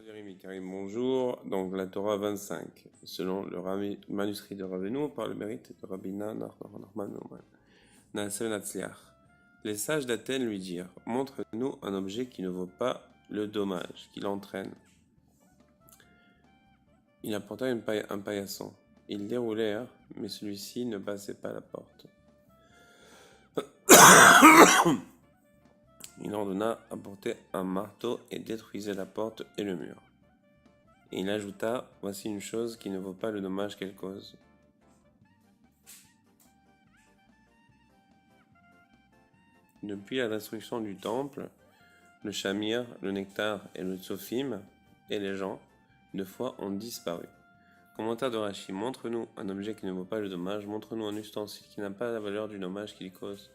Jérémy Karim, bonjour. Donc la Torah 25, selon le manuscrit de Rabbeinu, par le mérite de Rabbina Nachman Naaseh Natzliach. Les sages d'Athènes lui dirent: montre-nous un objet qui ne vaut pas le dommage qu'il entraîne. Il apporta un paillasson. Ils déroulèrent, mais celui-ci ne passait pas la porte. Il ordonna apporter un marteau et détruisait la porte et le mur. Et il ajouta: voici une chose qui ne vaut pas le dommage qu'elle cause. Depuis la destruction du temple, le shamir, le nectar et le tsophim et les gens de foi ont disparu. Commentaire de Rashi: montre-nous un objet qui ne vaut pas le dommage, montre-nous un ustensile qui n'a pas la valeur du dommage qu'il cause.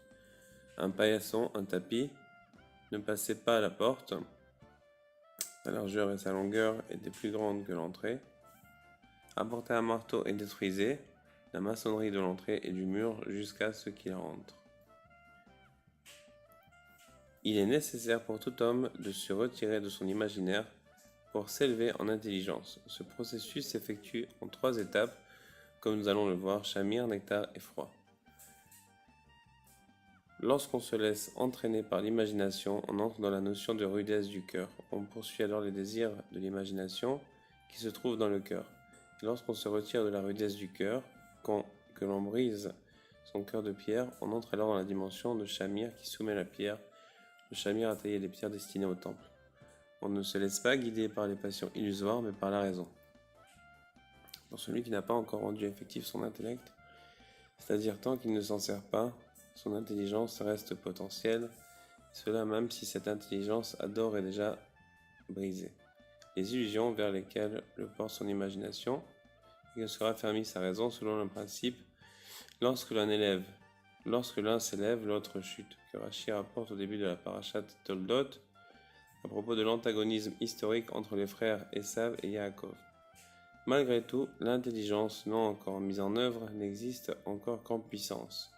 Un paillasson, un tapis, ne passait pas à la porte. Sa largeur et sa longueur étaient plus grandes que l'entrée. Apportez un marteau et détruisez la maçonnerie de l'entrée et du mur jusqu'à ce qu'il rentre. Il est nécessaire pour tout homme de se retirer de son imaginaire pour s'élever en intelligence. Ce processus s'effectue en 3 étapes, comme nous allons le voir: shamir, nectar et froid. Lorsqu'on se laisse entraîner par l'imagination, on entre dans la notion de rudesse du cœur. On poursuit alors les désirs de l'imagination qui se trouvent dans le cœur. Et lorsqu'on se retire de la rudesse du cœur, que l'on brise son cœur de pierre, on entre alors dans la dimension de shamir qui soumet la pierre. Le shamir a taillé les pierres destinées au temple. On ne se laisse pas guider par les passions illusoires, mais par la raison. Pour celui qui n'a pas encore rendu effectif son intellect, c'est-à-dire tant qu'il ne s'en sert pas, son intelligence reste potentielle, cela même si cette intelligence a d'ores et déjà brisé les illusions vers lesquelles le porte son imagination, et que se raffermit sa raison selon le principe: lorsque l'un s'élève, l'autre chute, que Rashi rapporte au début de la parashat Toldot, à propos de l'antagonisme historique entre les frères Esav et Yaakov. Malgré tout, l'intelligence non encore mise en œuvre n'existe encore qu'en puissance.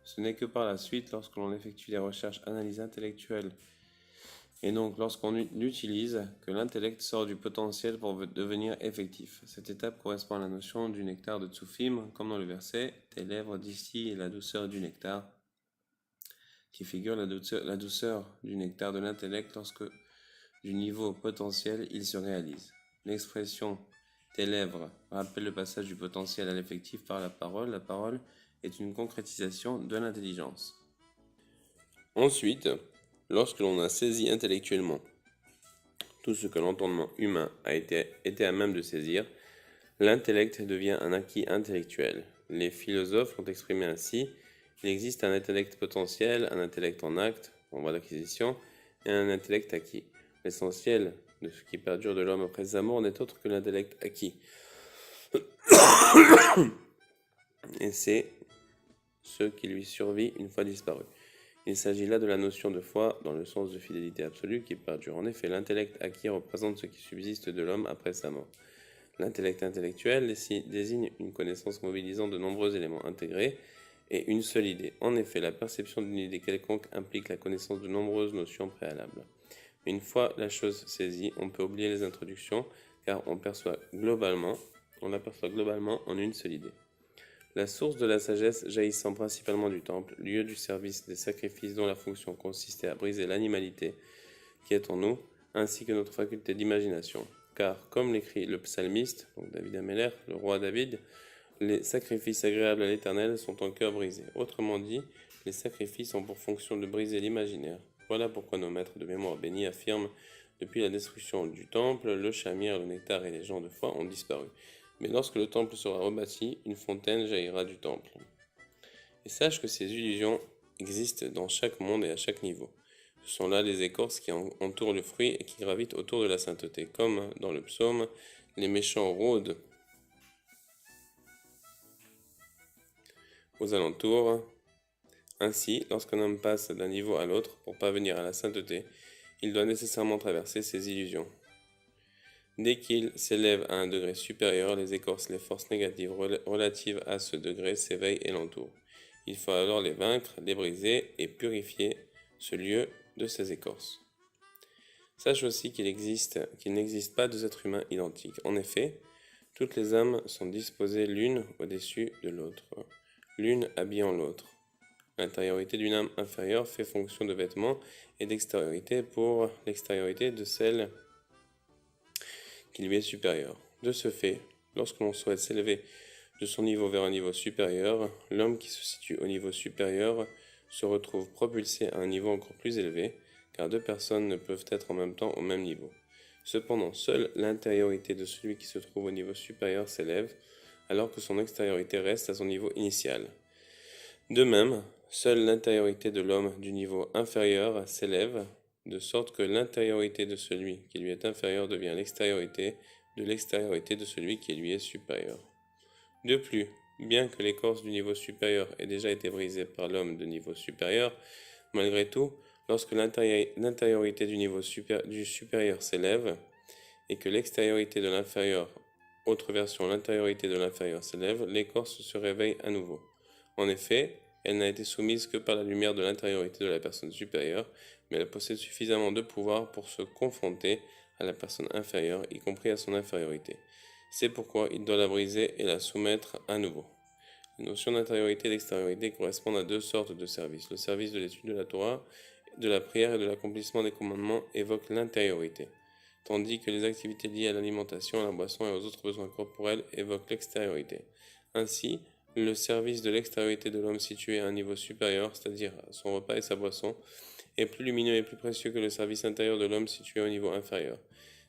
Ce n'est que par la suite, lorsque l'on effectue des recherches analyses intellectuelles, et donc lorsqu'on l'utilise, que l'intellect sort du potentiel pour devenir effectif. Cette étape correspond à la notion du nectar de Tsoufim, comme dans le verset « Tes lèvres distillent la douceur du nectar », qui figure la douceur du nectar de l'intellect lorsque, du niveau potentiel, il se réalise. L'expression « tes lèvres » rappelle le passage du potentiel à l'effectif par la parole. La parole est une concrétisation de l'intelligence. Ensuite, lorsque l'on a saisi intellectuellement tout ce que l'entendement humain a été à même de saisir, l'intellect devient un acquis intellectuel. Les philosophes l'ont exprimé ainsi: il existe un intellect potentiel, un intellect en acte, en voie d'acquisition, et un intellect acquis. L'essentiel de ce qui perdure de l'homme après sa mort n'est autre que l'intellect acquis. Et c'est ce qui lui survit une fois disparu. Il s'agit là de la notion de foi dans le sens de fidélité absolue qui perdure. En effet, l'intellect acquis représente ce qui subsiste de l'homme après sa mort. L'intellect intellectuel désigne une connaissance mobilisant de nombreux éléments intégrés et une seule idée. En effet, la perception d'une idée quelconque implique la connaissance de nombreuses notions préalables. Mais une fois la chose saisie, on peut oublier les introductions, car on l'aperçoit globalement en une seule idée. La source de la sagesse jaillissant principalement du temple, lieu du service des sacrifices dont la fonction consistait à briser l'animalité qui est en nous, ainsi que notre faculté d'imagination. Car, comme l'écrit le psalmiste, donc David Améler, le roi David, les sacrifices agréables à l'Éternel sont en cœur brisé. Autrement dit, les sacrifices ont pour fonction de briser l'imaginaire. Voilà pourquoi nos maîtres de mémoire bénis affirment: depuis la destruction du temple, le shamir, le nectar et les gens de foi ont disparu. Mais lorsque le temple sera rebâti, une fontaine jaillira du temple. Et sache que ces illusions existent dans chaque monde et à chaque niveau. Ce sont là les écorces qui entourent le fruit et qui gravitent autour de la sainteté. Comme dans le psaume, les méchants rôdent aux alentours. Ainsi, lorsqu'un homme passe d'un niveau à l'autre pour parvenir à la sainteté, il doit nécessairement traverser ces illusions. Dès qu'il s'élève à un degré supérieur, les écorces, les forces négatives relatives à ce degré s'éveillent et l'entourent. Il faut alors les vaincre, les briser et purifier ce lieu de ces écorces. Sache aussi qu'il n'existe pas deux êtres humains identiques. En effet, toutes les âmes sont disposées l'une au-dessus de l'autre, l'une habillant l'autre. L'intériorité d'une âme inférieure fait fonction de vêtements et d'extériorité pour l'extériorité de celle qui lui est supérieure. De ce fait, lorsque l'on souhaite s'élever de son niveau vers un niveau supérieur, l'homme qui se situe au niveau supérieur se retrouve propulsé à un niveau encore plus élevé, car deux personnes ne peuvent être en même temps au même niveau. Cependant, seule l'intériorité de celui qui se trouve au niveau supérieur s'élève, alors que son extériorité reste à son niveau initial. De même, seule l'intériorité de l'homme du niveau inférieur s'élève, de sorte que l'intériorité de celui qui lui est inférieur devient l'extériorité de celui qui lui est supérieur. De plus, bien que l'écorce du niveau supérieur ait déjà été brisée par l'homme de niveau supérieur, malgré tout, lorsque l'intériorité du supérieur s'élève et que l'extériorité de l'inférieur, autre version, l'intériorité de l'inférieur s'élève, l'écorce se réveille à nouveau. En effet, elle n'a été soumise que par la lumière de l'intériorité de la personne supérieure, mais elle possède suffisamment de pouvoir pour se confronter à la personne inférieure, y compris à son infériorité. C'est pourquoi il doit la briser et la soumettre à nouveau. Les notions d'intériorité et d'extériorité correspondent à deux sortes de services. Le service de l'étude de la Torah, de la prière et de l'accomplissement des commandements évoque l'intériorité, tandis que les activités liées à l'alimentation, à la boisson et aux autres besoins corporels évoquent l'extériorité. Ainsi, le service de l'extériorité de l'homme situé à un niveau supérieur, c'est-à-dire son repas et sa boisson, est plus lumineux et plus précieux que le service intérieur de l'homme situé au niveau inférieur,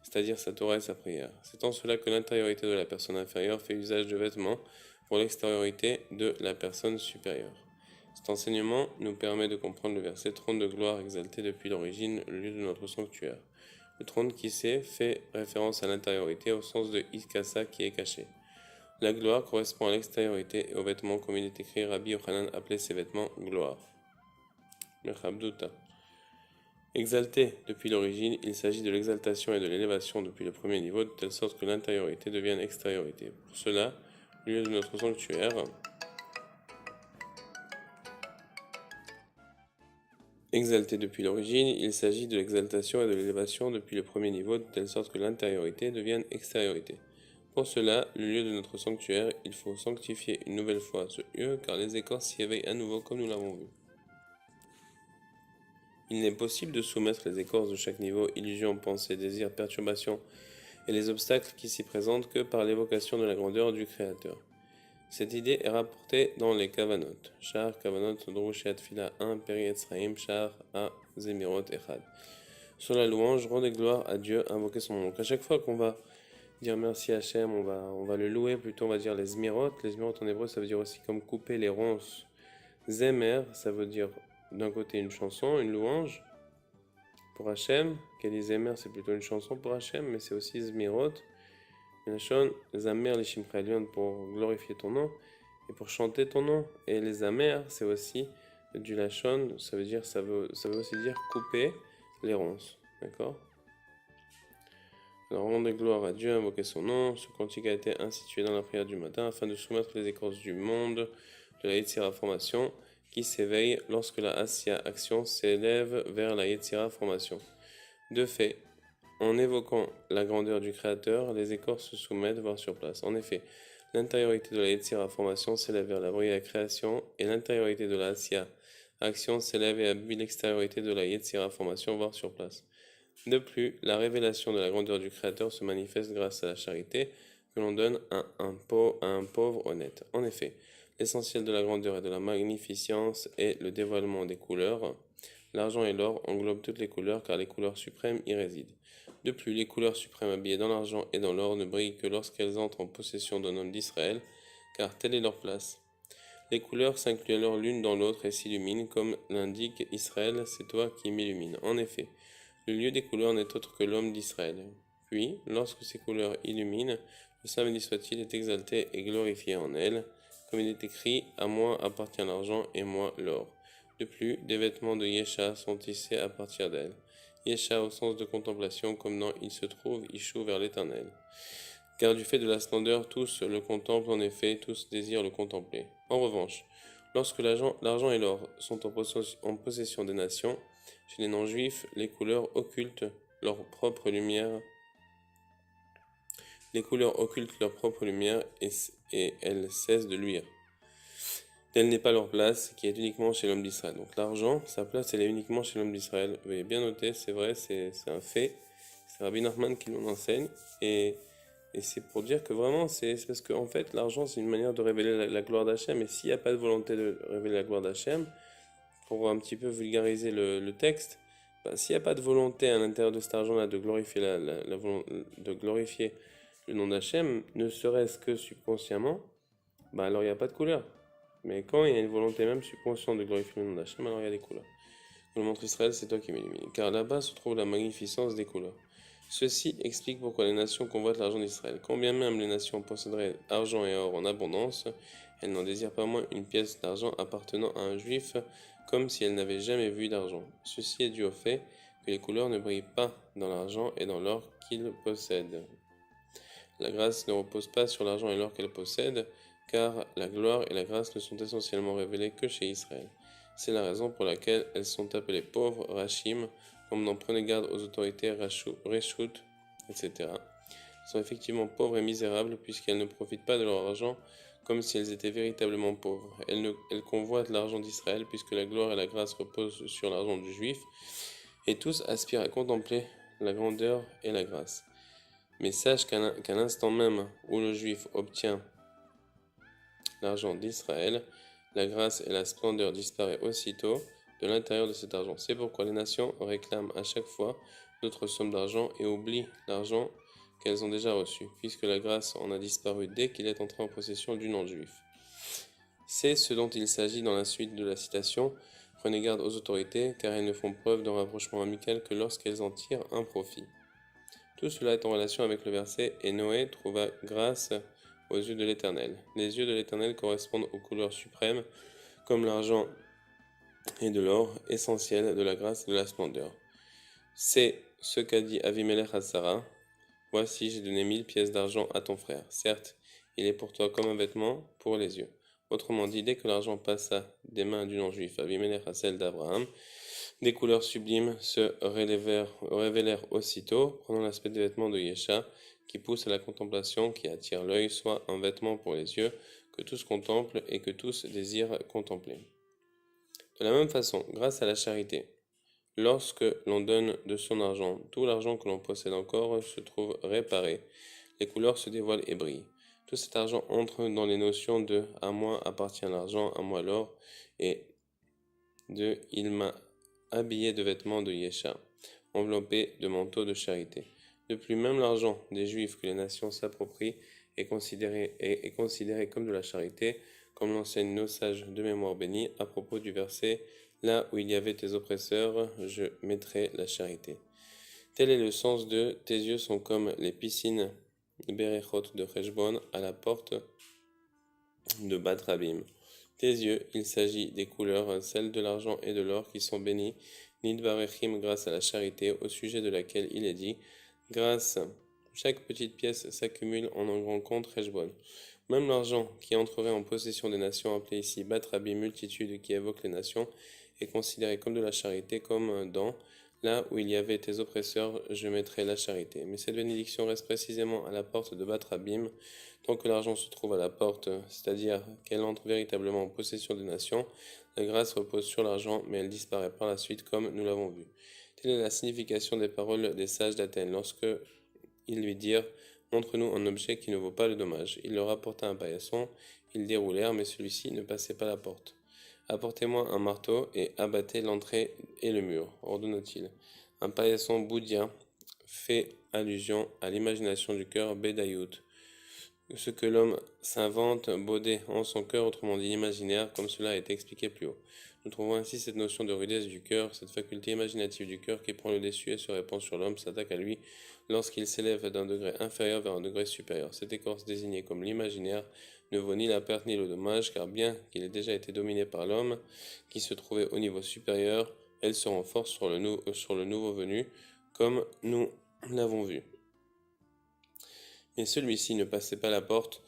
c'est-à-dire sa Torah et sa prière. C'est en cela que l'intériorité de la personne inférieure fait usage de vêtements pour l'extériorité de la personne supérieure. Cet enseignement nous permet de comprendre le verset trône de gloire exalté depuis l'origine, le lieu de notre sanctuaire. Le trône qui s'est fait référence à l'intériorité au sens de Iskasa qui est caché. La gloire correspond à l'extériorité et aux vêtements comme il est écrit. Rabbi Yochanan appelait ces vêtements gloire. Le Chabduta. Exalté depuis l'origine, il s'agit de l'exaltation et de l'élévation depuis le premier niveau, de telle sorte que l'intériorité devienne extériorité. Pour cela, le lieu de notre sanctuaire, exalté depuis l'origine, il s'agit de l'exaltation et de l'élévation depuis le premier niveau, de telle sorte que l'intériorité devienne extériorité. Pour cela, le lieu de notre sanctuaire, il faut sanctifier une nouvelle fois ce lieu, car les écorces s'y éveillent à nouveau comme nous l'avons vu. Il n'est possible de soumettre les écorces de chaque niveau, illusions, pensées, désirs, perturbations et les obstacles qui s'y présentent que par l'évocation de la grandeur du Créateur. Cette idée est rapportée dans les Kavanot. Shar Kavanot Drushat Fila 1 Peri Etzraim Shar A Zemirot Echad. Sur la louange, rendez gloire à Dieu, invoquer son nom. Donc à chaque fois qu'on va dire merci à Hachem, on va le louer, plutôt on va dire les Zmirot. Les Zmirot en hébreu, ça veut dire aussi comme couper les ronces. Zemer, ça veut dire d'un côté une chanson, une louange pour Hachem. Keli Zemer, c'est plutôt une chanson pour Hachem, mais c'est aussi Zmirot. Lachon, Zamer les Shimcha Elyon pour glorifier ton nom et pour chanter ton nom. Et les Zamer, c'est aussi du Lachon, ça veut aussi dire couper les ronces. D'accord? Alors, rendez gloire à Dieu, invoquer son nom. Ce cantique a été institué dans la prière du matin afin de soumettre les écorces du monde de la Yetzira formation qui s'éveille lorsque la Asya action s'élève vers la Yetzira formation. De fait, en évoquant la grandeur du Créateur, les écorces se soumettent, voire sur place. En effet, l'intériorité de la Yetzira formation s'élève vers la brillante création et l'intériorité de la Asya action s'élève et habille l'extériorité de la Yetzira formation, voire sur place. De plus, la révélation de la grandeur du Créateur se manifeste grâce à la charité que l'on donne à un pauvre honnête. En effet, l'essentiel de la grandeur et de la magnificence est le dévoilement des couleurs. L'argent et l'or englobent toutes les couleurs car les couleurs suprêmes y résident. De plus, les couleurs suprêmes habillées dans l'argent et dans l'or ne brillent que lorsqu'elles entrent en possession d'un homme d'Israël, car telle est leur place. Les couleurs s'incluent alors l'une dans l'autre et s'illuminent, comme l'indique Israël, c'est toi qui m'illumines. En effet, le lieu des couleurs n'est autre que l'homme d'Israël. Puis, lorsque ces couleurs illuminent, le Saint béni soit-il est exalté et glorifié en elles, comme il est écrit, à moi appartient l'argent et moi l'or. De plus, des vêtements de Yesha sont tissés à partir d'elle. Yesha au sens de contemplation, comme dans il se trouve, Ishu vers l'éternel. Car du fait de la splendeur, tous le contemplent en effet, tous désirent le contempler. En revanche, lorsque l'argent et l'or sont en possession des nations, chez les non-juifs, les couleurs occultes leur propre lumière. Les couleurs occultent leur propre lumière et elles cessent de luire. Telle n'est pas leur place, qui est uniquement chez l'homme d'Israël. Donc l'argent, sa place, elle est uniquement chez l'homme d'Israël. Vous avez bien noté, c'est vrai, c'est un fait. C'est Rabbi Nachman qui nous l'enseigne. Et c'est pour dire que vraiment, c'est parce qu'en fait, l'argent, c'est une manière de révéler la gloire d'Hachem. Et s'il n'y a pas de volonté de révéler la gloire d'Hachem, pour un petit peu vulgariser le texte, bah, s'il n'y a pas de volonté à l'intérieur de cet argent-là de glorifier, de glorifier le nom d'Hachem, ne serait-ce que subconsciemment, bah, alors il n'y a pas de couleur. Mais quand il y a une volonté même subconsciente de glorifier le nom d'Hachem, alors il y a des couleurs. Nous montre Israël, c'est toi qui m'illumines. Car là-bas se trouve la magnificence des couleurs. Ceci explique pourquoi les nations convoitent l'argent d'Israël. Quand bien même les nations posséderaient argent et or en abondance, elles n'en désirent pas moins une pièce d'argent appartenant à un juif, comme si elles n'avaient jamais vu d'argent. Ceci est dû au fait que les couleurs ne brillent pas dans l'argent et dans l'or qu'ils possèdent. La grâce ne repose pas sur l'argent et l'or qu'elle possède, car la gloire et la grâce ne sont essentiellement révélées que chez Israël. C'est la raison pour laquelle elles sont appelées pauvres, Rachim, comme dans Prenez garde aux autorités, Reshut, etc. Elles sont effectivement pauvres et misérables, puisqu'elles ne profitent pas de leur argent comme si elles étaient véritablement pauvres. Elles convoitent l'argent d'Israël, puisque la gloire et la grâce reposent sur l'argent du juif, et tous aspirent à contempler la grandeur et la grâce. Mais sache qu'à l'instant même où le juif obtient l'argent d'Israël, la grâce et la splendeur disparaissent aussitôt de l'intérieur de cet argent. C'est pourquoi les nations réclament à chaque fois d'autres sommes d'argent et oublient l'argent qu'elles ont déjà reçu, puisque la grâce en a disparu dès qu'il est entré en possession du non-juif. C'est ce dont il s'agit dans la suite de la citation. Prenez garde aux autorités, car elles ne font preuve d'un rapprochement amical que lorsqu'elles en tirent un profit. Tout cela est en relation avec le verset « Et Noé trouva grâce aux yeux de l'Éternel ». Les yeux de l'Éternel correspondent aux couleurs suprêmes, comme l'argent et de l'or, essentiels de la grâce et de la splendeur. C'est ce qu'a dit Avimelech à Sarah. « Voici, j'ai donné 1000 pièces d'argent à ton frère. Certes, il est pour toi comme un vêtement pour les yeux. » Autrement dit, dès que l'argent passa des mains du non-juif Avimelech à celles d'Abraham, des couleurs sublimes se révélèrent aussitôt, prenant l'aspect des vêtements de Yesha, qui poussent à la contemplation, qui attire l'œil, soit un vêtement pour les yeux, que tous contemplent et que tous désirent contempler. De la même façon, grâce à la charité, lorsque l'on donne de son argent, tout l'argent que l'on possède encore se trouve réparé, les couleurs se dévoilent et brillent. Tout cet argent entre dans les notions de « à moi appartient l'argent, à moi l'or » et de « il m'a habillé de vêtements de Yesha, enveloppé de manteaux de charité. » De plus, même l'argent des Juifs que les nations s'approprient est considéré comme de la charité, comme l'enseignent nos sages de mémoire bénis à propos du verset « Là où il y avait tes oppresseurs, je mettrai la charité. » Tel est le sens de « Tes yeux sont comme les piscines Berechot de Heshbon à la porte de Bat Rabim. » Tes yeux, il s'agit des couleurs, celles de l'argent et de l'or qui sont bénies, Nidvarechim grâce à la charité, au sujet de laquelle il est dit, grâce, chaque petite pièce s'accumule en un grand compte Heshbon. Même l'argent qui entrerait en possession des nations, appelé ici Bat Rabim, multitude qui évoque les nations, est considéré comme de la charité, comme dans là où il y avait tes oppresseurs, je mettrai la charité. Mais cette bénédiction reste précisément à la porte de Bat Rabim. Tant que l'argent se trouve à la porte, c'est-à-dire qu'elle entre véritablement en possession des nations, la grâce repose sur l'argent, mais elle disparaît par la suite, comme nous l'avons vu. Telle est la signification des paroles des sages d'Athènes, lorsque ils lui dirent « Montre-nous un objet qui ne vaut pas le dommage ». Il leur apporta un paillasson, ils déroulèrent, mais celui-ci ne passait pas la porte. « Apportez-moi un marteau et abattez l'entrée et le mur », ordonna-t-il. Un paillasson boudien fait allusion à l'imagination du cœur Bédaïout. Ce que l'homme s'invente, baudet en son cœur, autrement dit imaginaire, comme cela a été expliqué plus haut. Nous trouvons ainsi cette notion de rudesse du cœur, cette faculté imaginative du cœur qui prend le dessus et se répand sur l'homme, s'attaque à lui lorsqu'il s'élève d'un degré inférieur vers un degré supérieur. Cette écorce désignée comme l'imaginaire ne vaut ni la perte ni le dommage, car bien qu'il ait déjà été dominé par l'homme qui se trouvait au niveau supérieur, elle se renforce sur le nouveau venu, comme nous l'avons vu. Mais celui-ci ne passait pas la porte.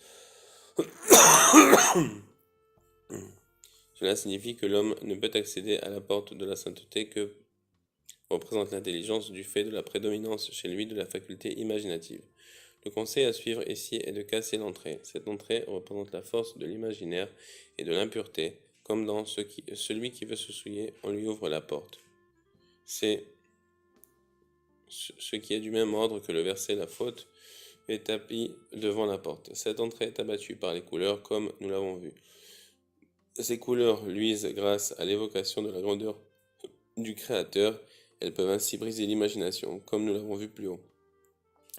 Cela signifie que l'homme ne peut accéder à la porte de la sainteté que représente l'intelligence du fait de la prédominance chez lui de la faculté imaginative. Le conseil à suivre ici est de casser l'entrée. Cette entrée représente la force de l'imaginaire et de l'impureté, comme dans celui qui veut se souiller, on lui ouvre la porte. C'est ce qui est du même ordre que le verset la faute est tapis devant la porte. Cette entrée est abattue par les couleurs, comme nous l'avons vu. Ces couleurs luisent grâce à l'évocation de la grandeur du Créateur. Elles peuvent ainsi briser l'imagination, comme nous l'avons vu plus haut.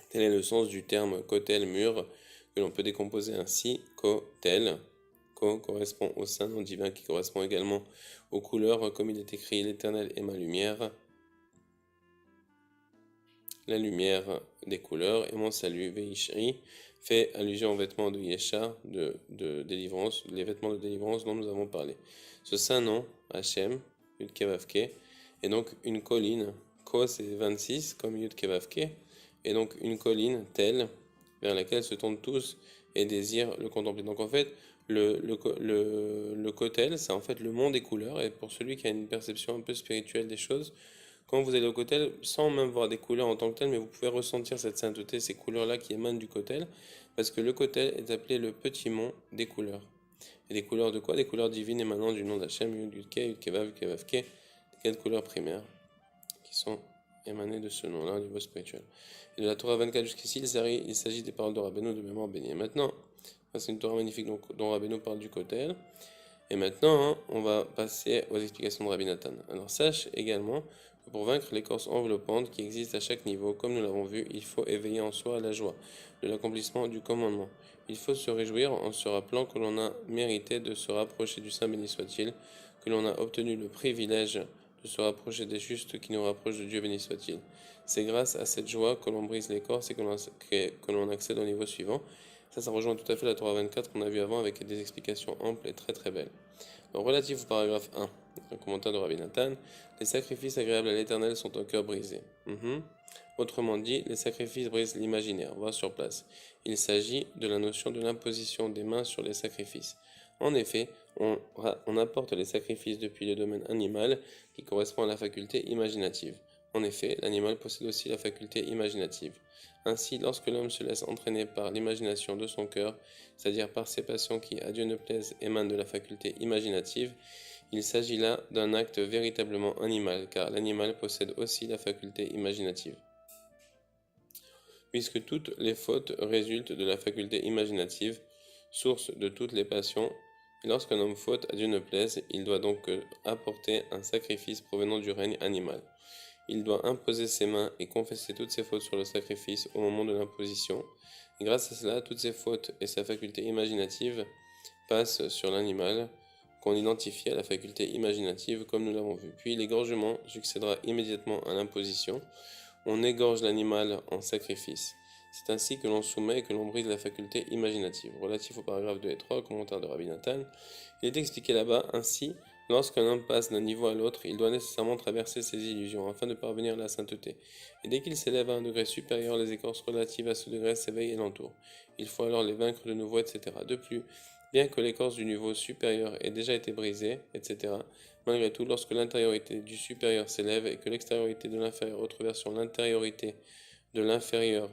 Tel est le sens du terme kotel mur, que l'on peut décomposer ainsi. Kotel, ko correspond au saint nom divin qui correspond également aux couleurs, comme il est écrit: l'Éternel est ma lumière, la lumière des couleurs, et mon salut. Veishri fait allusion aux vêtements de Yesha, de délivrance, les vêtements de délivrance dont nous avons parlé. Ce saint nom, Hachem, Yud Kevavke, est donc une colline. Ko c'est 26 comme Yud Kevavke, et donc une colline telle vers laquelle se tournent tous et désirent le contempler. Donc en fait, le kotel, c'est en fait le monde des couleurs, et pour celui qui a une perception un peu spirituelle des choses, quand vous allez au kotel, sans même voir des couleurs en tant que telles, mais vous pouvez ressentir cette sainteté, ces couleurs-là qui émanent du kotel, parce que le kotel est appelé le petit mont des couleurs. Et des couleurs de quoi? Des couleurs divines émanant du nom d'Hachem, Yud, Yud-Ke, Yud-Kevav, Yud-Kevavke, des 4 couleurs primaires qui sont émanées de ce nom-là au niveau spirituel. Et de la Torah 24 jusqu'ici, il s'agit des paroles de Rabbeinu de mémoire bénie. Maintenant, c'est une Torah magnifique dont Rabbeinu parle du kotel. Et maintenant, on va passer aux explications de Rabbi Nathan. Alors sache également que pour vaincre l'écorce enveloppante qui existe à chaque niveau, comme nous l'avons vu, il faut éveiller en soi la joie de l'accomplissement du commandement. Il faut se réjouir en se rappelant que l'on a mérité de se rapprocher du Saint béni soit-il, que l'on a obtenu le privilège de se rapprocher des justes qui nous rapprochent de Dieu béni soit-il. C'est grâce à cette joie que l'on brise l'écorce et que l'on accède au niveau suivant. Ça rejoint tout à fait la Torah 24 qu'on a vu avant avec des explications amples et très très belles. Donc, relatif au paragraphe 1, un commentaire de Rabbi Nathan, les sacrifices agréables à l'Éternel sont un cœur brisé. Autrement dit, les sacrifices brisent l'imaginaire, voir sur place. Il s'agit de la notion de l'imposition des mains sur les sacrifices. En effet, on apporte les sacrifices depuis le domaine animal qui correspond à la faculté imaginative. En effet, l'animal possède aussi la faculté imaginative. Ainsi, lorsque l'homme se laisse entraîner par l'imagination de son cœur, c'est-à-dire par ces passions qui, à Dieu ne plaisent, émanent de la faculté imaginative, il s'agit là d'un acte véritablement animal, car l'animal possède aussi la faculté imaginative. Puisque toutes les fautes résultent de la faculté imaginative, source de toutes les passions, et lorsqu'un homme faute, à Dieu ne plaise, il doit donc apporter un sacrifice provenant du règne animal. Il doit imposer ses mains et confesser toutes ses fautes sur le sacrifice au moment de l'imposition. Et grâce à cela, toutes ses fautes et sa faculté imaginative passent sur l'animal, qu'on identifie à la faculté imaginative comme nous l'avons vu. Puis l'égorgement succédera immédiatement à l'imposition. On égorge l'animal en sacrifice. C'est ainsi que l'on soumet et que l'on brise la faculté imaginative. Relatif au paragraphe 2 et 3, commentaire de Rabbi Nathan, il est expliqué là-bas ainsi. Lorsqu'un homme passe d'un niveau à l'autre, il doit nécessairement traverser ses illusions afin de parvenir à la sainteté. Et dès qu'il s'élève à un degré supérieur, les écorces relatives à ce degré s'éveillent et l'entourent. Il faut alors les vaincre de nouveau, etc. De plus, bien que l'écorce du niveau supérieur ait déjà été brisée, etc., malgré tout, lorsque l'intériorité du supérieur s'élève et que l'extériorité de l'inférieur, autre version, l'intériorité de l'inférieur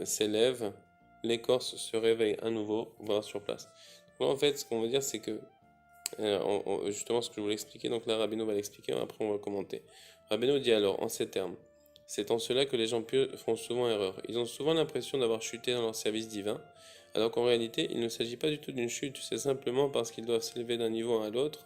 s'élève, l'écorce se réveille à nouveau, voire sur place. Donc, en fait, ce qu'on veut dire, c'est que justement ce que je voulais expliquer, donc là Rabbeinu va l'expliquer, après on va commenter. Rabbeinu dit alors en ces termes: c'est en cela que les gens pieux font souvent erreur. Ils ont souvent l'impression d'avoir chuté dans leur service divin, alors qu'en réalité il ne s'agit pas du tout d'une chute, c'est simplement parce qu'ils doivent s'élever d'un niveau à l'autre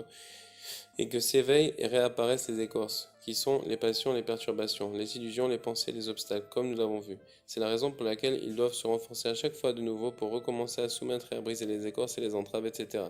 et que s'éveillent et réapparaissent les écorces, qui sont les passions, les perturbations, les illusions, les pensées, les obstacles, comme nous l'avons vu. C'est la raison pour laquelle ils doivent se renforcer à chaque fois de nouveau pour recommencer à soumettre et à briser les écorces et les entraves, etc.,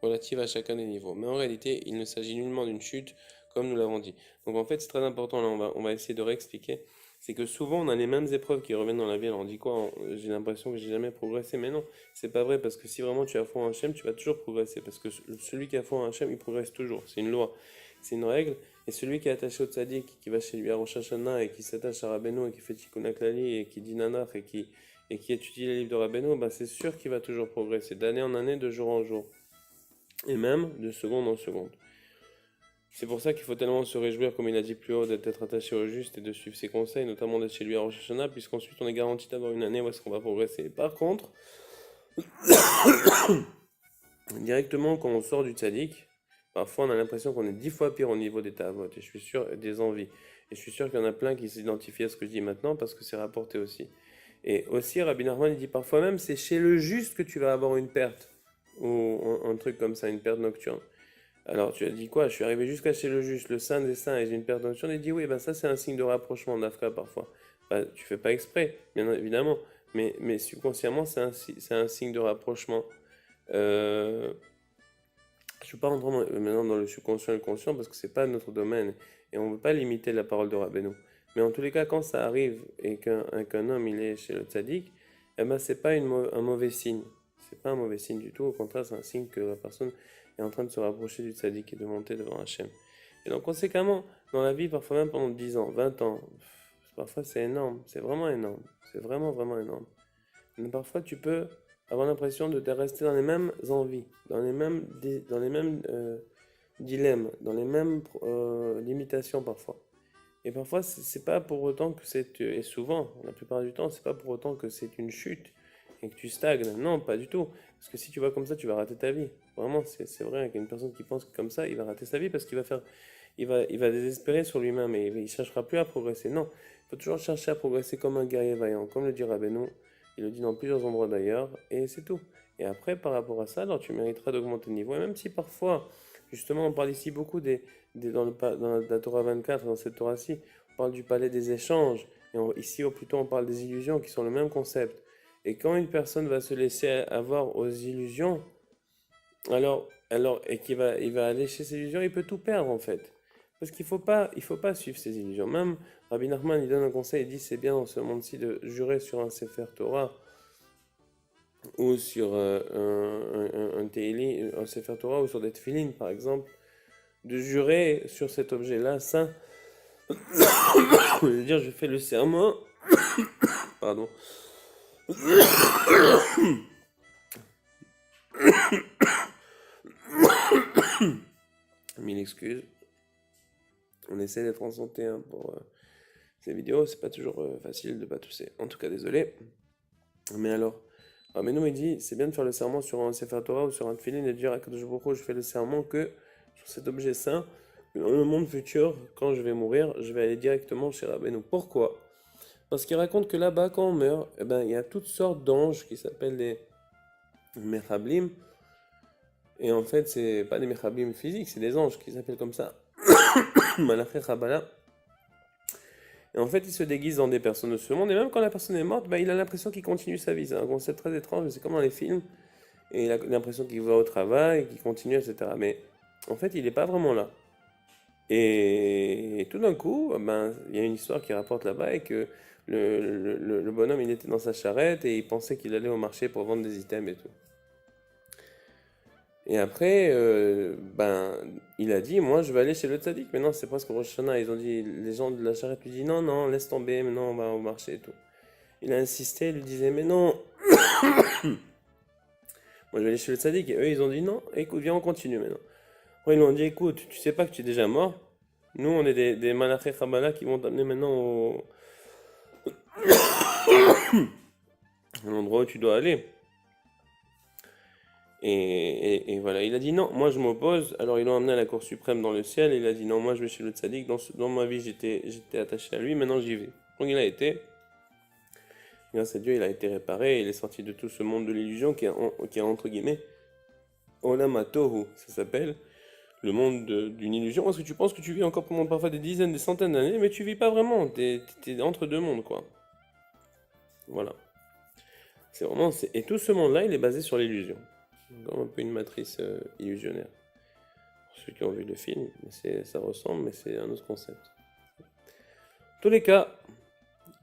relatives à chacun des niveaux. Mais en réalité, il ne s'agit nullement d'une chute, comme nous l'avons dit. Donc en fait, c'est très important, là on va essayer de réexpliquer. C'est que souvent on a les mêmes épreuves qui reviennent dans la vie. Alors on dit quoi? J'ai l'impression que j'ai jamais progressé, mais non, c'est pas vrai, parce que si vraiment tu as foi en Hachem, tu vas toujours progresser, parce que celui qui a foi en Hachem, il progresse toujours. C'est une loi, c'est une règle. Et celui qui est attaché au tzaddik, qui va chez lui à Rosh Hashanah et qui s'attache à Rabbeinu et qui fait Tikkun HaKlali et qui dit Nanach et qui étudie les livres de Rabbeinu, bah c'est sûr qu'il va toujours progresser d'année en année, de jour en jour, et même de seconde en seconde. C'est pour ça qu'il faut tellement se réjouir, comme il a dit plus haut, d'être attaché au juste et de suivre ses conseils, notamment d'être chez lui à Rosh Hashanah, puisqu'ensuite on est garanti d'avoir une année où est-ce qu'on va progresser. Par contre, directement quand on sort du tzaddik, parfois on a l'impression qu'on est 10 fois pire au niveau des ta'avot, et je suis sûr, des envies. Et je suis sûr qu'il y en a plein qui s'identifient à ce que je dis maintenant parce que c'est rapporté aussi. Et aussi, Rabbi Nachman il dit parfois même, c'est chez le juste que tu vas avoir une perte, ou un truc comme ça, une perte nocturne. Alors tu as dit quoi? Je suis arrivé jusqu'à chez le juste, le saint des saints, et j'ai une perte nocturne. Il dit oui, ben ça c'est un signe de rapprochement d'Afka parfois. Ben, tu fais pas exprès, bien évidemment, mais subconsciemment c'est un signe de rapprochement. Euh, je ne vais pas rentrer maintenant dans le subconscient et le conscient parce que c'est pas notre domaine et on ne veut pas limiter la parole de Rabbeinu. Mais en tous les cas, quand ça arrive et qu'un homme il est chez le tzaddik, eh ben c'est pas un mauvais signe. C'est pas un mauvais signe du tout. Au contraire, c'est un signe que la personne est en train de se rapprocher du tzaddik et de monter devant Hachem. Et donc conséquemment, dans la vie, parfois même pendant 10 ans, 20 ans, parfois c'est énorme. C'est vraiment énorme. C'est vraiment vraiment énorme. Mais parfois tu peux avoir l'impression de rester dans les mêmes envies, dans les mêmes dilemmes, dans les mêmes limitations parfois. Et parfois, c'est pas pour autant que et souvent, la plupart du temps, c'est pas pour autant que c'est une chute et que tu stagnes. Non, pas du tout. Parce que si tu vas comme ça, tu vas rater ta vie. Vraiment, c'est vrai qu'une personne qui pense comme ça, il va rater sa vie parce il va désespérer sur lui-même et il cherchera plus à progresser. Non, il faut toujours chercher à progresser comme un guerrier vaillant, comme le dit Rabbeinu. Il le dit dans plusieurs endroits d'ailleurs, et c'est tout. Et après, par rapport à ça, alors tu mériteras d'augmenter le niveau. Et même si parfois, justement, on parle ici beaucoup dans la Torah 24, dans cette Torah-ci, on parle du palais des échanges, et ici, plutôt, on parle des illusions qui sont le même concept. Et quand une personne va se laisser avoir aux illusions, et il va aller chez ces illusions, il peut tout perdre en fait. Parce il faut pas suivre ces illusions. Même Rabbi Nachman, il donne un conseil, il dit c'est bien dans ce monde-ci de jurer sur un Sefer Torah ou sur un Teili, un Sefer Torah ou sur des Tfilin par exemple, de jurer sur cet objet-là saint. Je veux dire, je fais le serment, pardon, mille excuses. On essaie d'être en santé hein, pour ces vidéos, c'est pas toujours facile de pas tousser. En tout cas, désolé. Mais alors, Rabbeinu il dit, c'est bien de faire le serment sur un Sefer Torah ou sur un Tfilin et de dire à Kadosh Baruch Hu, je fais le serment que sur cet objet saint, dans le monde futur, quand je vais mourir, je vais aller directement chez Rabbeinu. Pourquoi? Parce qu'il raconte que là-bas, quand on meurt, eh ben, il y a toutes sortes d'anges qui s'appellent des Mechablim. Et en fait, c'est pas des Mechablim physiques, c'est des anges qui s'appellent comme ça. Malaché Chabala. Et en fait, il se déguise dans des personnes de ce monde. Et même quand la personne est morte, bah, il a l'impression qu'il continue sa vie. C'est un concept très étrange, c'est comme dans les films. Et il a l'impression qu'il va au travail, qu'il continue, etc. Mais en fait, il n'est pas vraiment là. Et tout d'un coup, ben, il y a une histoire qui rapporte là-bas et que le bonhomme, il était dans sa charrette et il pensait qu'il allait au marché pour vendre des items et tout. Et après, ben, il a dit, moi, je vais aller chez le tzaddik. Mais non, c'est presque Rosh Hashanah. Ils ont dit, les gens de la charrette lui disent, non, non, laisse tomber, maintenant on va au marché et tout. Il a insisté, il lui disait, mais non, moi je vais aller chez le tzaddik. Et eux, ils ont dit, non, écoute, viens, on continue maintenant. Après, ils lui ont dit, écoute, tu sais pas que tu es déjà mort. Nous, on est des malachés Chabala qui vont t'amener maintenant à l'endroit où tu dois aller. Et voilà, il a dit non, moi je m'oppose. Alors ils l'ont amené à la Cour suprême dans le ciel. Et il a dit non, moi je vais chez le tzaddik. Dans ma vie, j'étais attaché à lui, maintenant j'y vais. Donc il a été. Grâce à Dieu, il a été réparé. Il est sorti de tout ce monde de l'illusion qui est entre guillemets Olam HaTohu, ça s'appelle. Le monde d'une illusion. Parce que tu penses que tu vis encore pendant parfois des dizaines, des centaines d'années, mais tu vis pas vraiment. T'es entre deux mondes, quoi. Voilà. C'est vraiment. Et tout ce monde-là, il est basé sur l'illusion. Comme un peu une matrice illusionnaire. Pour ceux qui ont vu le film, ça ressemble, mais c'est un autre concept. En tous les cas,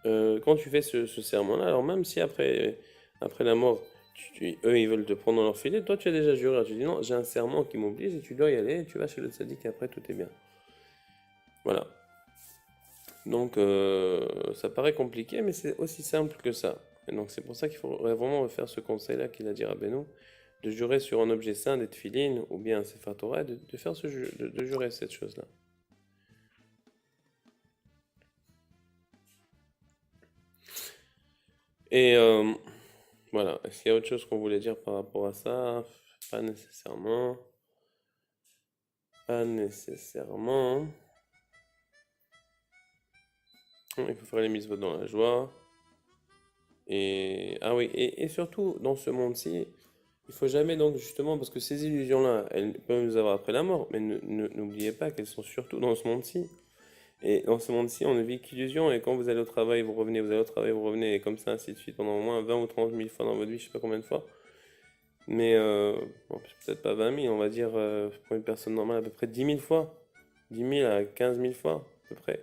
quand tu fais ce serment-là, alors même si après la mort, eux ils veulent te prendre dans leur filet, toi tu as déjà juré, tu dis non, j'ai un serment qui m'oblige et tu dois y aller, et tu vas chez le tzaddik et après tout est bien. Voilà. Donc ça paraît compliqué, mais c'est aussi simple que ça. Et donc c'est pour ça qu'il faudrait vraiment refaire ce conseil-là qu'il a dit à Beno, de jurer sur un objet saint, des tefilines, ou bien un Sefer Torah, de faire de jurer cette chose-là. Et voilà, est-ce qu'il y a autre chose qu'on voulait dire par rapport à ça? Pas nécessairement. Pas nécessairement. Il faut faire les mitzvot dans la joie. Et ah oui, et surtout dans ce monde-ci, il faut jamais donc justement, parce que ces illusions-là, elles peuvent nous avoir après la mort, mais n'oubliez pas qu'elles sont surtout dans ce monde-ci. Et dans ce monde-ci, on ne vit qu'illusions, et quand vous allez au travail, vous revenez, vous allez au travail, vous revenez, et comme ça, ainsi de suite, pendant au moins 20 ou 30 000 fois dans votre vie, je sais pas combien de fois. Mais bon, peut-être pas 20 000, on va dire pour une personne normale à peu près 10 000 fois. 10 000 à 15 000 fois, à peu près.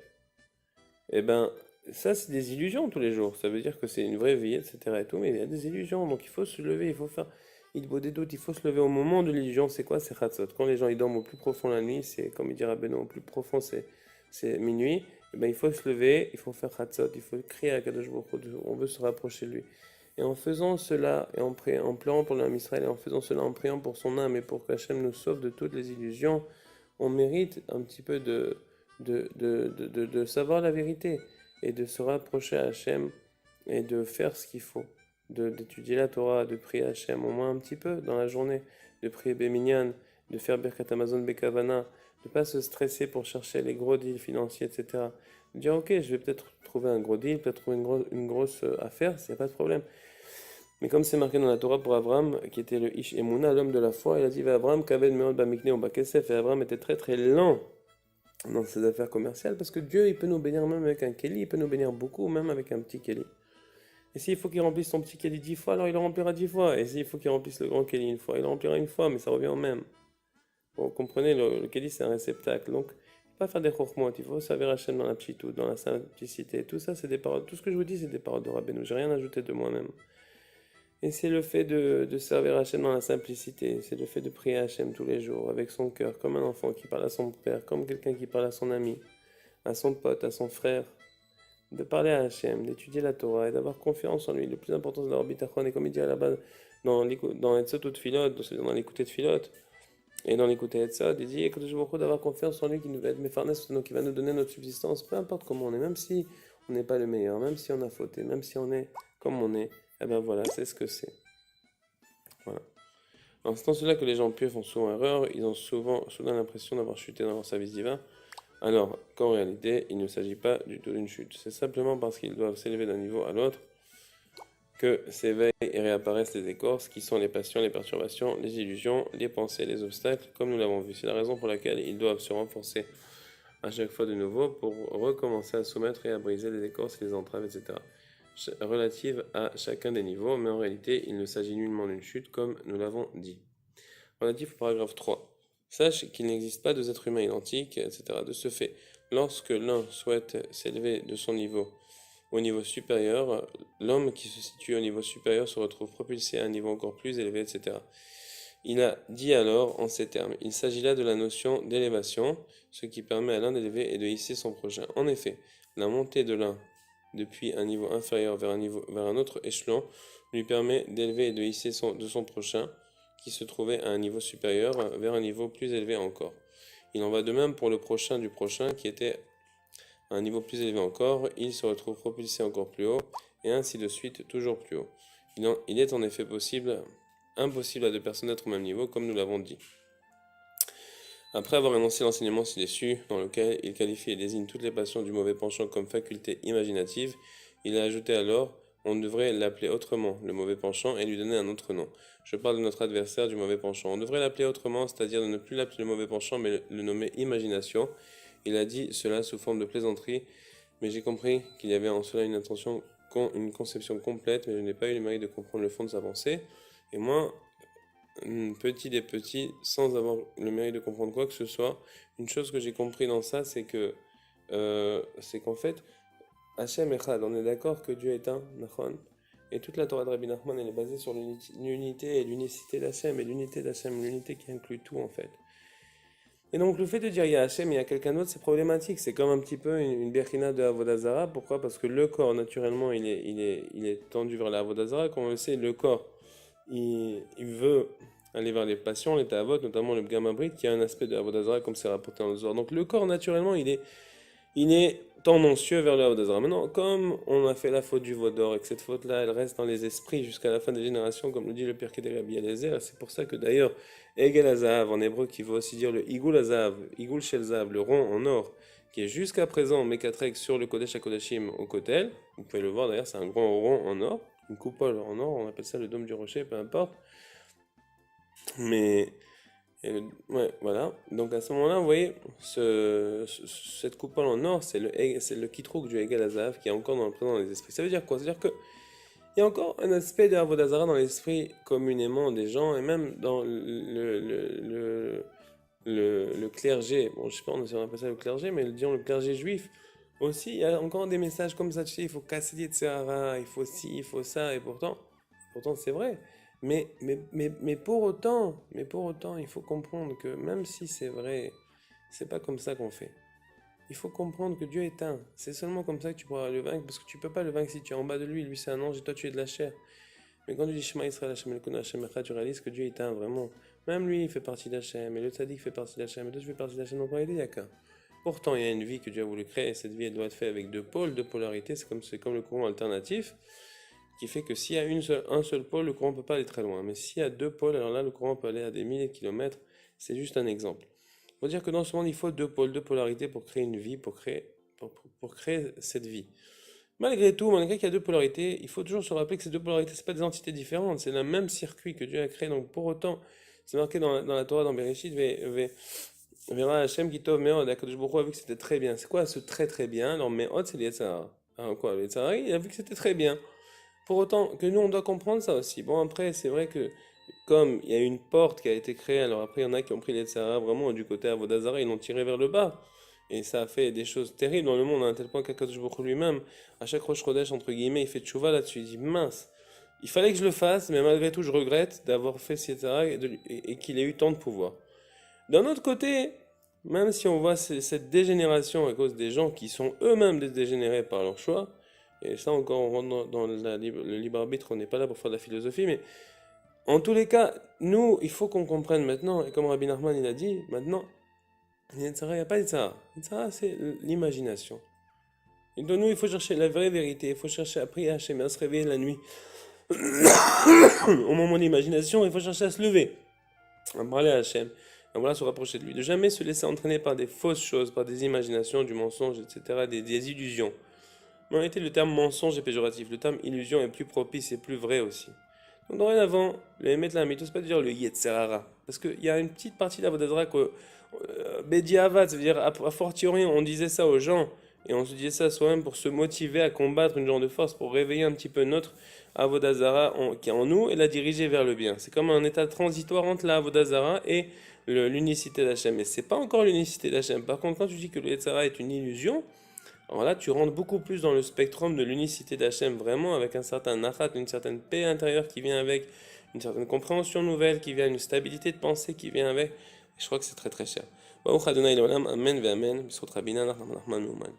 Eh ben, ça, c'est des illusions tous les jours. Ça veut dire que c'est une vraie vie, etc. et tout, mais il y a des illusions. Donc il faut se lever, il faut faire. Il vaut des doutes, il faut se lever au moment de l'illusion. C'est quoi? C'est Khatsot. Quand les gens ils dorment au plus profond la nuit, c'est comme il dira Beno, au plus profond c'est minuit. Eh ben, il faut se lever, il faut faire Khatsot, il faut crier à Kadosh Baruch Hu, on veut se rapprocher de lui. Et en faisant cela, et en pleurant pour l'âme Israël, et en faisant cela, en priant pour son âme et pour qu'Hachem nous sauve de toutes les illusions, on mérite un petit peu de savoir la vérité et de se rapprocher à Hachem et de faire ce qu'il faut, d'étudier la Torah, de prier Hachem au moins un petit peu dans la journée, de prier Béminyan, de faire Birkat Amazon Bekavana, de ne pas se stresser pour chercher les gros deals financiers, etc. De dire ok, je vais peut-être trouver un gros deal, peut-être trouver une grosse affaire, il n'y a pas de problème. Mais comme c'est marqué dans la Torah pour Abraham, qui était le Ish Emouna, l'homme de la foi, il a dit Abraham, Kaved Meod Bamikne ou Bakesef, et Abraham était très très lent dans ses affaires commerciales, parce que Dieu, il peut nous bénir même avec un Kéli, il peut nous bénir beaucoup, même avec un petit Kéli. Et s'il faut qu'il remplisse son petit Kéli 10 fois, alors il le remplira 10 fois. Et s'il faut qu'il remplisse le grand Kéli une fois, il le remplira une fois, mais ça revient au même. Vous comprenez, le Kéli, c'est un réceptacle. Donc, il ne faut pas faire des chokhmot, il faut servir Hachem dans la petite dans la simplicité. Tout ça, c'est des paroles. Tout ce que je vous dis, c'est des paroles de Rabbeinu. J'ai rien ajouté de moi-même. Et c'est le fait de servir Hachem dans la simplicité, c'est le fait de prier Hachem tous les jours, avec son cœur, comme un enfant qui parle à son père, comme quelqu'un qui parle à son ami, à son pote, à son frère, de parler à Hachem, d'étudier la Torah et d'avoir confiance en lui. Le plus important, c'est d'avoir bitachon, et comme il dit à la base, dans Etzot ou Tfilot, dans l'écouter Tfilot, et dans l'écouter Etzot, il dit que je d'avoir confiance en lui qui nous va être méfarnes, donc qui va nous donner notre subsistance, peu importe comment on est, même si on n'est pas le meilleur, même si on a fauté, même si on est comme on est. Eh ben voilà, c'est ce que c'est. Voilà. Alors, c'est dans cela que les gens pieux font souvent erreur, ils ont soudain l'impression d'avoir chuté dans leur service divin, alors qu'en réalité, il ne s'agit pas du tout d'une chute. C'est simplement parce qu'ils doivent s'élever d'un niveau à l'autre que s'éveillent et réapparaissent les écorces qui sont les passions, les perturbations, les illusions, les pensées, les obstacles, comme nous l'avons vu. C'est la raison pour laquelle ils doivent se renforcer à chaque fois de nouveau pour recommencer à soumettre et à briser les écorces, les entraves, etc. Relative à chacun des niveaux, mais en réalité, il ne s'agit nullement d'une chute, comme nous l'avons dit. Relatif au paragraphe 3. Sache qu'il n'existe pas deux êtres humains identiques, etc. De ce fait, lorsque l'un souhaite s'élever de son niveau au niveau supérieur, l'homme qui se situe au niveau supérieur se retrouve propulsé à un niveau encore plus élevé, etc. Il a dit alors en ces termes, il s'agit là de la notion d'élévation, ce qui permet à l'un d'élever et de hisser son prochain. En effet, la montée de l'un depuis un niveau inférieur vers un autre échelon lui permet d'élever et de hisser de son prochain, qui se trouvait à un niveau supérieur, vers un niveau plus élevé encore. Il en va de même pour le prochain du prochain, qui était à un niveau plus élevé encore, il se retrouve propulsé encore plus haut, et ainsi de suite, toujours plus haut. Il est en effet impossible à deux personnes d'être au même niveau, comme nous l'avons dit. Après avoir énoncé l'enseignement ci-dessus, dans lequel il qualifie et désigne toutes les passions du mauvais penchant comme faculté imaginative, il a ajouté alors, on devrait l'appeler autrement, le mauvais penchant, et lui donner un autre nom. Je parle de notre adversaire du mauvais penchant. On devrait l'appeler autrement, c'est-à-dire de ne plus l'appeler le mauvais penchant, mais le nommer imagination. Il a dit cela sous forme de plaisanterie, mais j'ai compris qu'il y avait en cela une conception complète, mais je n'ai pas eu le mérite de comprendre le fond de sa pensée. Et moi, petit des petits, sans avoir le mérite de comprendre quoi que ce soit, une chose que j'ai compris dans ça, c'est qu'en fait, Hachem Echad, on est d'accord que Dieu est un, Nachon, et toute la Torah de Rabbi Nachman, elle est basée sur l'unité et l'unicité d'Hachem, et l'unité d'Hachem, l'unité qui inclut tout en fait. Et donc le fait de dire il y a Hachem et il y a quelqu'un d'autre, c'est problématique, c'est comme un petit peu une berkina de Avodah Zarah. Pourquoi? Parce que le corps, naturellement, il est tendu vers la Avodah Zarah. Comme on le sait, le corps, il veut aller vers les passions, les ta'avot, notamment le gamabrit, qui a un aspect de Avodah Zarah comme c'est rapporté dans le Zohar. Donc le corps, naturellement, il est tendancieux vers le Avodah Zarah. Maintenant, comme on a fait la faute du Vaudor et que cette faute-là, elle reste dans les esprits jusqu'à la fin des générations, comme le dit le Pirkei de Rabbi Eliezer, c'est pour ça que d'ailleurs, Egel Hazahav en hébreu, qui veut aussi dire le Igul Hazahav, Igul Shel Zahav, le rond en or, qui est jusqu'à présent Mekatrek sur le Kodesh HaKodashim au Kotel, vous pouvez le voir d'ailleurs, c'est un grand rond en or, une coupole en or, on appelle ça le dôme du rocher, peu importe. Mais ouais, voilà. Donc à ce moment-là, vous voyez, cette coupole en or, c'est le kitrouk du Egel Hazahav qui est encore présent dans les esprits. Ça veut dire quoi? C'est-à-dire que il y a encore un aspect de Avodah Zarah dans l'esprit communément des gens et même dans le clergé. Bon, je sais pas si on appelle ça le clergé, mais disons le clergé juif. Aussi, il y a encore des messages comme ça, tu sais, il faut casser les Tserara, il faut ci, il faut ça, et pourtant c'est vrai. Mais pour autant, il faut comprendre que même si c'est vrai, c'est pas comme ça qu'on fait. Il faut comprendre que Dieu est un. C'est seulement comme ça que tu pourras le vaincre, parce que tu peux pas le vaincre si tu es en bas de lui. Lui c'est un ange et toi tu es de la chair. Mais quand tu dis Shema Israël, Hashem Elokeinu, Hashem Echad, tu réalises que Dieu est un, vraiment. Même lui, il fait partie d'Hachem, et le tzaddik fait partie d'Hachem, et toi tu fais partie d'Hachem, donc en réalité, il n'y a qu'un. Pourtant, il y a une vie que Dieu a voulu créer, et cette vie, elle doit être faite avec deux pôles, deux polarités, c'est comme le courant alternatif, qui fait que s'il y a un seul pôle, le courant ne peut pas aller très loin. Mais s'il y a deux pôles, alors là, le courant peut aller à des milliers de kilomètres. C'est juste un exemple. Il faut dire que dans ce monde, il faut deux pôles, deux polarités pour créer une vie, pour créer cette vie. Malgré tout, malgré qu'il y a deux polarités, il faut toujours se rappeler que ces deux polarités, ce pas des entités différentes, c'est le même circuit que Dieu a créé. Donc pour autant, c'est marqué dans la Torah, dans Bereshit, Verra Hashem qui tov meod, Akadosh Baruch Hu a vu que c'était très bien. C'est quoi ce très très bien? Alors meod, c'est le Yetzirah. Quoi, le Yetzirah, il a vu que c'était très bien. Pour autant que nous, on doit comprendre ça aussi. Bon, après, c'est vrai que comme il y a une porte qui a été créée, alors après, il y en a qui ont pris les Yetzirah vraiment du côté Avodah Zarah, ils l'ont tiré vers le bas. Et ça a fait des choses terribles dans le monde, à un tel point qu'Akadosh Baruch Hu lui-même, à chaque Rosh Chodesh, entre guillemets, il fait tchouva là-dessus. Il dit, mince, il fallait que je le fasse, mais malgré tout, je regrette d'avoir fait ce Yetzirah et qu'il ait eu tant de pouvoir. D'un autre côté, même si on voit cette dégénération à cause des gens qui sont eux-mêmes dégénérés par leur choix, et ça encore on rentre dans le libre arbitre, on n'est pas là pour faire de la philosophie, mais en tous les cas, nous, il faut qu'on comprenne maintenant, et comme Rabbi Nachman il a dit, maintenant, il n'y a pas d'Yetzirah. L'Yetzirah, c'est l'imagination. Et donc nous, il faut chercher la vraie vérité, il faut chercher à prier à Hachem, à se réveiller la nuit. Au moment de l'imagination, il faut chercher à se lever, à parler à Hachem. Et voilà, se rapprocher de lui. De jamais se laisser entraîner par des fausses choses, par des imaginations, du mensonge, etc., des illusions. Mais en réalité, le terme mensonge est péjoratif. Le terme illusion est plus propice et plus vrai aussi. Donc, dorénavant, le Emet la Mitos, c'est pas de dire le Yetzerara. Parce qu'il y a une petite partie de la Vodazara que Bediavad, ça veut dire, a fortiori, on disait ça aux gens. Et on se disait ça soi-même pour se motiver à combattre une genre de force, pour réveiller un petit peu notre Avodazara qui est en nous et la diriger vers le bien. C'est comme un état transitoire entre la Avodazara et l'unicité d'Hachem. Mais c'est pas encore l'unicité d'Hachem. Par contre, quand tu dis que le Yetzirah est une illusion, alors là, tu rentres beaucoup plus dans le spectrum de l'unicité d'Hachem, vraiment avec un certain nachat, une certaine paix intérieure qui vient avec, une certaine compréhension nouvelle qui vient, une stabilité de pensée qui vient avec. Et je crois que c'est très très cher. Baruch Adonai Leolam, Amen ve Amen. Bisrut Rabbinan, Nachman Nouman.